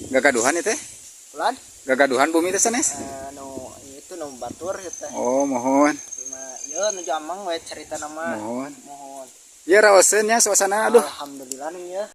Gagaduhan itu teh? Ulan? Gagaduhan bumi teh sanes? Itu nu batur gitu. Oh, mohon. Ya nu jamang we cerita nama. Mohon. Mohon. Ya raoseun nya suasana aduh. Alhamdulillah nih ya.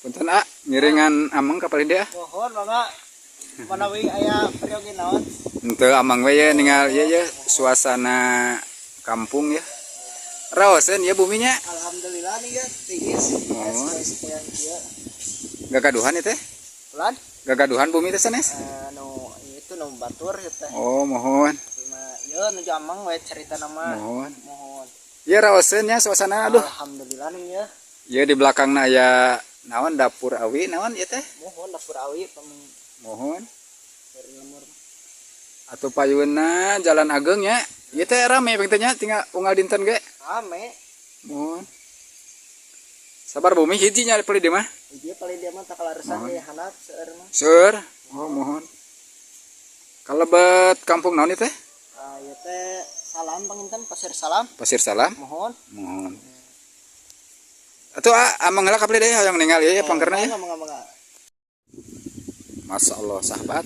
Punten ngiringan amang ka paling dia. Mohon mangga manawi aya peryogi naon. Henteu amang we ya ningal ya suasana kampung ya. Raoseun ya buminya. Alhamdulillah nih ya tingis. Mohon. Ya. Gagaduhan itu teh? Ulan? Gagaduhan bumi teh sanes? Itu nu batur gitu. Oh, mohon. Ya nu jamang we cerita nama. Mohon. Mohon. Ya raoseun nya suasana aduh. Alhamdulillah nih ya. Ya di belakangna aya naon dapur awi naon ieu teh? Mohon dapur awi Mohon. lemur. Atuh payuna jalan ageng nya. Ieu teh rame peng teh nya tinggal unggal dinten ge. Rame. Mohon. Sabar bumi hiji nya peli dia mah. Dia paling dia mah tak kalaresan ge handap seueur mah. Seur. Oh, mohon. Kalebet kampung naon ieu teh? Ieu teh Salam panginten Pasir Salam. Pasir Salam. Mohon. Mohon. Atuh amang heula ka peli deui hoyong ningali ya pangkerna ya. Masya Allah sahabat,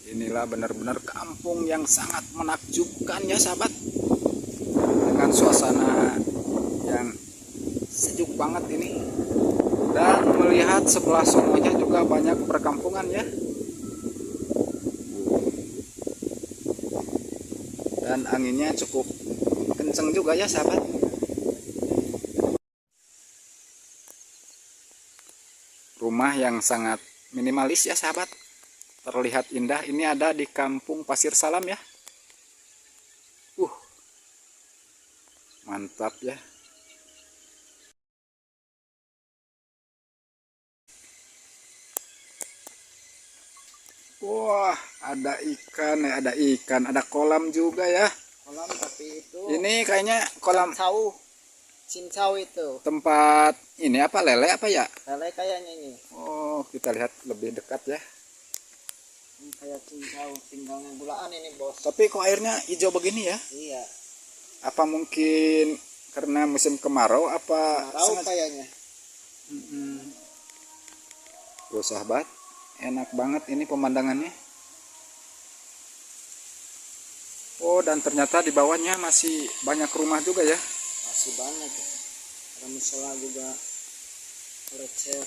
inilah benar-benar kampung yang sangat menakjubkan ya sahabat, dengan suasana yang sejuk banget ini, dan melihat sebelah sononya juga banyak perkampungan ya, dan anginnya cukup kenceng juga ya sahabat. Rumah yang sangat minimalis ya sahabat, terlihat indah. Ini ada di kampung Pasir Salam ya. Mantap ya. Wah, ada ikan, ada kolam juga ya. Kolam tapi itu Ini kayaknya kolam cincau itu. Tempat ini apa, lele apa ya? Lele kayaknya ini. Oh, kita lihat lebih dekat ya. Ini kayak cincau, tinggal gulaan ini bos. Tapi kok airnya hijau begini ya? Iya. Apa mungkin karena musim kemarau apa? Kemarau kayaknya. Tuh sahabat, enak banget ini pemandangannya. Oh, dan ternyata di bawahnya masih banyak rumah juga ya. Masih banyak. Ada musola juga. Recer.